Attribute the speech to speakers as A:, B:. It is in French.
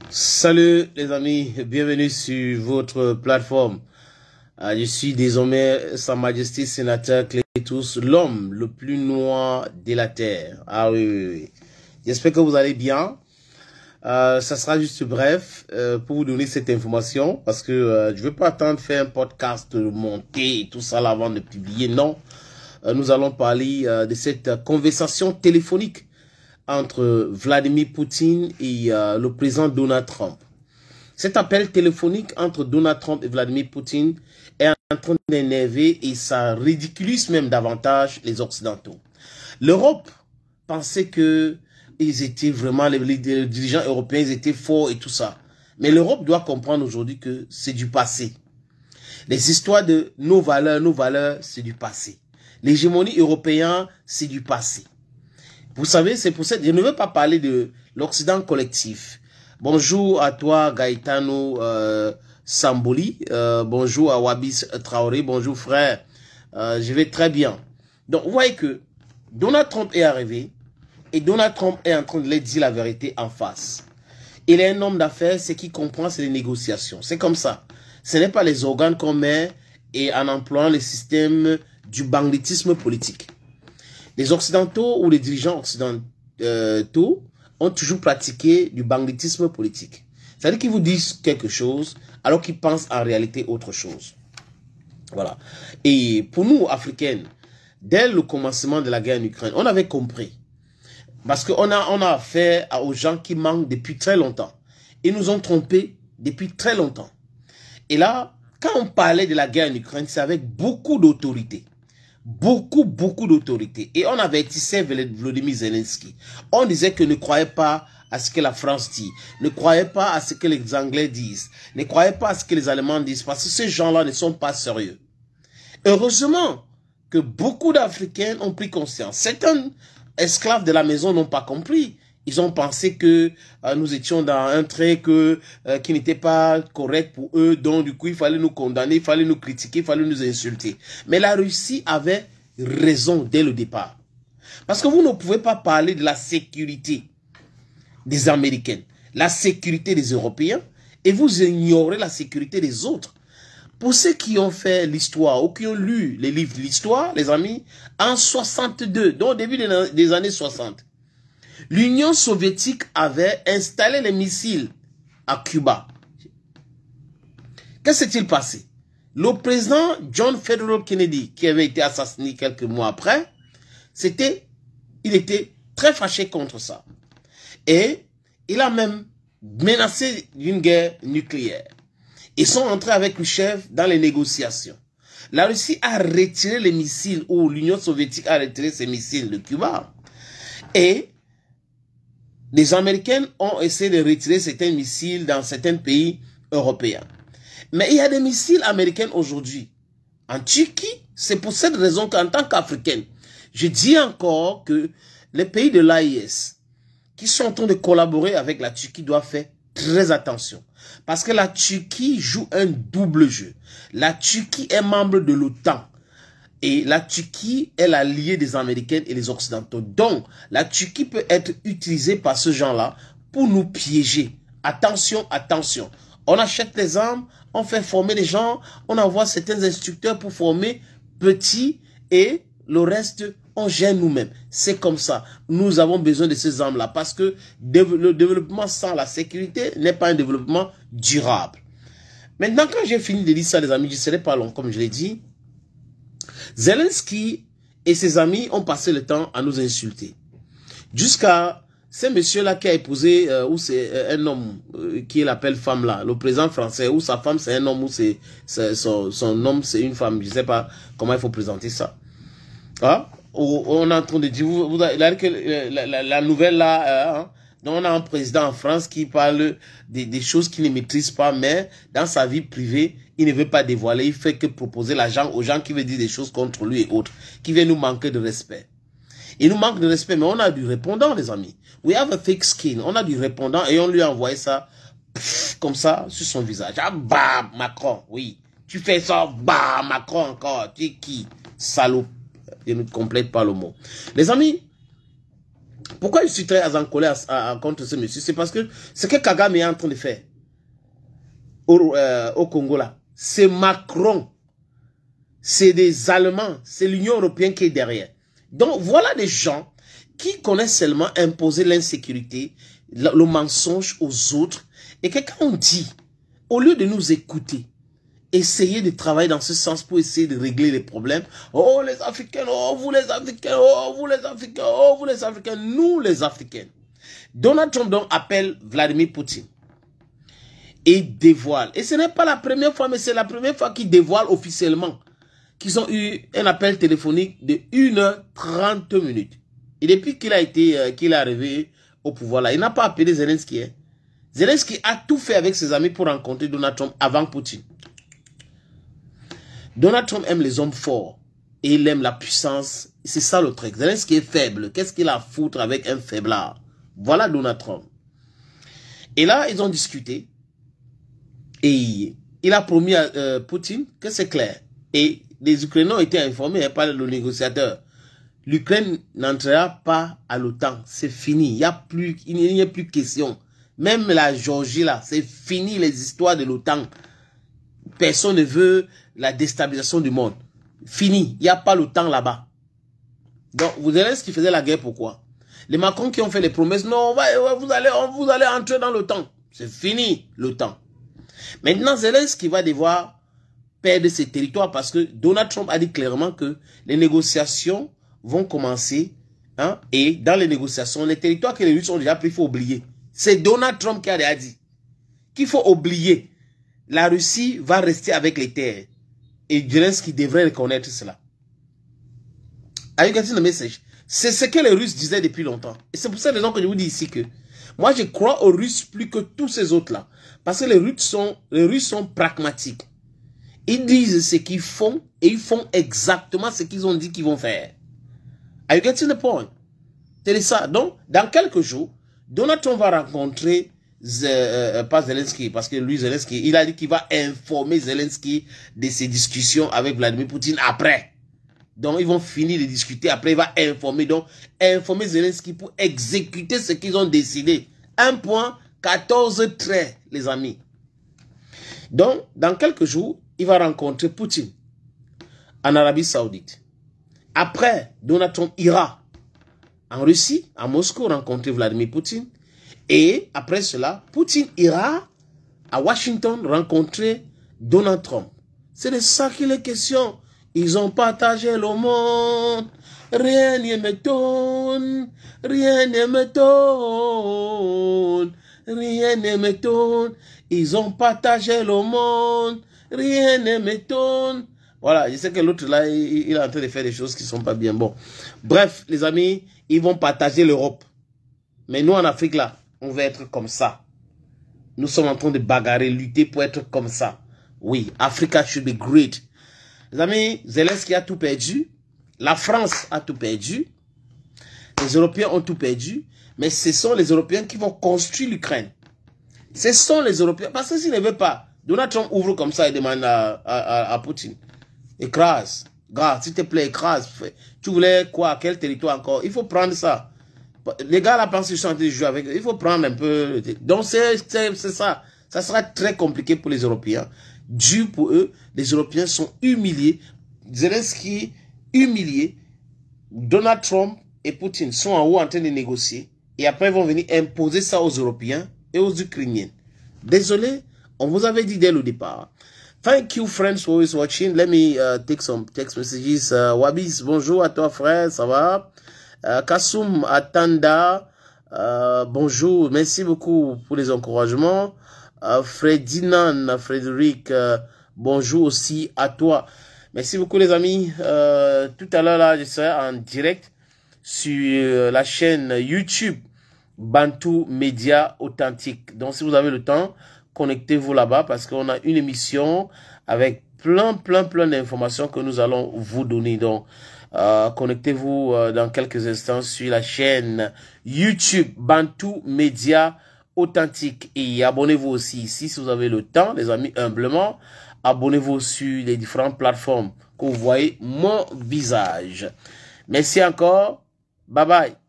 A: Salut les amis, bienvenue sur votre plateforme. Je suis désormais Sa Majesté Sénateur Clétus, l'homme le plus noir de la terre. Ah oui, oui, oui. J'espère que vous allez bien. Ça sera juste bref pour vous donner cette information parce que je ne veux pas attendre faire un podcast monté et tout ça là avant de publier. Non, nous allons parler de cette conversation téléphonique entre Vladimir Poutine et le président Donald Trump. Cet appel téléphonique entre Donald Trump et Vladimir Poutine est en train d'énerver et ça ridiculise même davantage les Occidentaux. L'Europe pensait que ils étaient vraiment, les dirigeants européens, ils étaient forts et tout ça. Mais l'Europe doit comprendre aujourd'hui que c'est du passé. Les histoires de nos valeurs, c'est du passé. L'hégémonie européenne, c'est du passé. Vous savez, c'est pour ça que je ne veux pas parler de l'Occident collectif. Bonjour à toi, Gaetano Samboli. Bonjour à Wabis Traoré. Bonjour, frère. Je vais très bien. Donc, vous voyez que Donald Trump est arrivé et Donald Trump est en train de leur dire la vérité en face. Il est un homme d'affaires, ce qu'il comprend, c'est les négociations. C'est comme ça. Ce n'est pas les organes qu'on met et en employant le système du banditisme politique. Les Occidentaux ou les dirigeants occidentaux ont toujours pratiqué du banditisme politique. C'est-à-dire qu'ils vous disent quelque chose alors qu'ils pensent en réalité autre chose. Voilà. Et pour nous, Africains, dès le commencement de la guerre en Ukraine, on avait compris. Parce qu'on a affaire aux gens qui manquent depuis très longtemps. Ils nous ont trompés depuis très longtemps. Et là, quand on parlait de la guerre en Ukraine, c'est avec beaucoup d'autorité. Beaucoup d'autorité. Et on avertissait Volodymyr Zelensky. On disait que ne croyez pas à ce que la France dit. Ne croyez pas à ce que les Anglais disent. Ne croyez pas à ce que les Allemands disent. Parce que ces gens-là ne sont pas sérieux. Heureusement que beaucoup d'Africains ont pris conscience. Certains esclaves de la maison n'ont pas compris. Ils ont pensé que nous étions dans un trait qui n'était pas correct pour eux. Donc, du coup, il fallait nous condamner, il fallait nous critiquer, il fallait nous insulter. Mais la Russie avait raison dès le départ. Parce que vous ne pouvez pas parler de la sécurité des Américains, la sécurité des Européens, et vous ignorez la sécurité des autres. Pour ceux qui ont fait l'histoire ou qui ont lu les livres de l'histoire, les amis, en 62, donc au début des années 60, l'Union soviétique avait installé les missiles à Cuba. Qu'est-ce qui s'est passé? Le président John Fitzgerald Kennedy, qui avait été assassiné quelques mois après, il était très fâché contre ça. Et il a même menacé d'une guerre nucléaire. Ils sont entrés avec le chef dans les négociations. La Russie a retiré les missiles, ou l'Union soviétique a retiré ses missiles de Cuba. Et les Américains ont essayé de retirer certains missiles dans certains pays européens. Mais il y a des missiles américains aujourd'hui en Turquie. C'est pour cette raison qu'en tant qu'Africain, je dis encore que les pays de l'AIS qui sont en train de collaborer avec la Turquie doivent faire très attention. Parce que la Turquie joue un double jeu. La Turquie est membre de l'OTAN. Et la Turquie est l'allié des Américains et les Occidentaux. Donc, la Turquie peut être utilisée par ce gens-là pour nous piéger. Attention, attention. On achète les armes, on fait former les gens, on envoie certains instructeurs pour former petits et le reste, on gère nous-mêmes. C'est comme ça. Nous avons besoin de ces armes-là parce que le développement sans la sécurité n'est pas un développement durable. Maintenant, quand j'ai fini de lire ça, les amis, je ne serai pas long, comme je l'ai dit. Zelensky et ses amis ont passé le temps à nous insulter. Jusqu'à ce monsieur-là qui a épousé, ou c'est un homme qui l'appelle femme là, le président français, ou sa femme c'est un homme, ou son homme c'est une femme, je ne sais pas comment il faut présenter ça. Ah, on est en train de dire, la nouvelle là, hein, donc on a un président en France qui parle des choses qu'il ne maîtrise pas, mais dans sa vie privée, il ne veut pas dévoiler, il fait que proposer l'argent aux gens qui veulent dire des choses contre lui et autres, qui viennent nous manquer de respect. Il nous manque de respect, mais on a du répondant, les amis. We have a thick skin. On a du répondant et on lui a envoyé ça, comme ça, sur son visage. Ah, bah, Macron, oui. Tu fais ça, bah, Macron encore. Tu es qui? Salaud. Je ne complète pas le mot. Les amis, Pourquoi je suis très en colère contre ce monsieur? C'est parce que ce que Kagame est en train de faire au Congo là, c'est Macron, c'est des Allemands, c'est l'Union européenne qui est derrière. Donc voilà des gens qui connaissent seulement imposer l'insécurité, le mensonge aux autres, et que quand on dit, au lieu de nous écouter, essayer de travailler dans ce sens pour essayer de régler les problèmes. Oh les Africains, oh vous les Africains, oh vous les Africains, oh vous les Africains, nous les Africains. Donald Trump donc appelle Vladimir Poutine et dévoile. Et ce n'est pas la première fois, mais c'est la première fois qu'il dévoile officiellement qu'ils ont eu un appel téléphonique de 1h30. Et depuis qu'il a été, qu'il est arrivé au pouvoir là, il n'a pas appelé Zelensky. Hein. Zelensky a tout fait avec ses amis pour rencontrer Donald Trump avant Poutine. Donald Trump aime les hommes forts et il aime la puissance. C'est ça le truc. Zelensky est faible. Qu'est-ce qu'il a à foutre avec un faiblard? Voilà Donald Trump. Et là, ils ont discuté. Et il a promis à Poutine que c'est clair. Et les Ukrainiens ont été informés par le négociateur. L'Ukraine n'entrera pas à l'OTAN. C'est fini. Il n'y a plus question. Même la Géorgie là, c'est fini les histoires de l'OTAN. Personne ne veut la déstabilisation du monde. Fini. Il n'y a pas l'OTAN là-bas. Donc, vous allez ce qui faisait la guerre, pourquoi? Les Macron qui ont fait les promesses, non, vous allez entrer dans l'OTAN. C'est fini, l'OTAN. Maintenant, Zelensky va devoir perdre ses territoires parce que Donald Trump a dit clairement que les négociations vont commencer. Hein, et dans les négociations, les territoires que les Russes ont déjà pris, il faut oublier. C'est Donald Trump qui a déjà dit qu'il faut oublier. La Russie va rester avec les terres. Et Zelensky devrait reconnaître cela. Are you getting the message? C'est ce que les Russes disaient depuis longtemps. Et c'est pour cette raison que je vous dis ici que moi je crois aux Russes plus que tous ces autres-là. Parce que les Russes sont pragmatiques. Ils disent ce qu'ils font et ils font exactement ce qu'ils ont dit qu'ils vont faire. Are you getting the point? C'est ça. Donc, dans quelques jours, Donald Trump va rencontrer pas Zelensky, parce que lui, Zelensky, il a dit qu'il va informer Zelensky de ses discussions avec Vladimir Poutine après. Donc, ils vont finir de discuter. Après, il va informer. Donc, informer Zelensky pour exécuter ce qu'ils ont décidé. 1 point, 14 traits, les amis. Donc, dans quelques jours, il va rencontrer Poutine en Arabie Saoudite. Après, Donald Trump ira en Russie, à Moscou, rencontrer Vladimir Poutine. Et après cela, Poutine ira à Washington rencontrer Donald Trump. C'est de ça qu'il est question. Ils ont partagé le monde. Rien ne m'étonne. Rien ne m'étonne. Rien ne m'étonne. Ils ont partagé le monde. Rien ne m'étonne. Voilà, je sais que l'autre là, il est en train de faire des choses qui ne sont pas bien. Bon, bref, les amis, ils vont partager l'Europe. Mais nous, en Afrique, là, on veut être comme ça. Nous sommes en train de bagarrer, lutter pour être comme ça. Oui, Africa should be great. Les amis, Zelensky a tout perdu. La France a tout perdu. Les Européens ont tout perdu. Mais ce sont les Européens qui vont construire l'Ukraine. Ce sont les Européens. Parce que s'ils ne veulent pas, Donald Trump ouvre comme ça et demande à Poutine. Écrase. Gars, s'il te plaît, écrase. Tu voulais quoi? Quel territoire encore? Il faut prendre ça. Les gars là pensent qu'ils sont en train de jouer avec eux. Il faut prendre un peu. Donc c'est ça. Ça sera très compliqué pour les Européens. Dû pour eux, les Européens sont humiliés. Zelensky humilié. Donald Trump et Poutine sont en haut en train de négocier. Et après ils vont venir imposer ça aux Européens et aux Ukrainiens. Désolé, on vous avait dit dès le départ. Thank you friends for always watching. Let me take some text messages. Wabis, bonjour à toi frère, ça va? Kassoum Atanda, bonjour, merci beaucoup pour les encouragements. Fredinand, Frédéric, bonjour aussi à toi. Merci beaucoup les amis. Tout à l'heure là, je serai en direct sur la chaîne YouTube Bantu Média Authentique. Donc si vous avez le temps, connectez-vous là-bas parce qu'on a une émission avec plein d'informations que nous allons vous donner. Donc connectez-vous dans quelques instants sur la chaîne YouTube Bantu Média Authentique et abonnez-vous aussi ici si vous avez le temps, les amis, humblement. Abonnez-vous sur les différentes plateformes que vous voyez mon visage. Merci encore. Bye bye.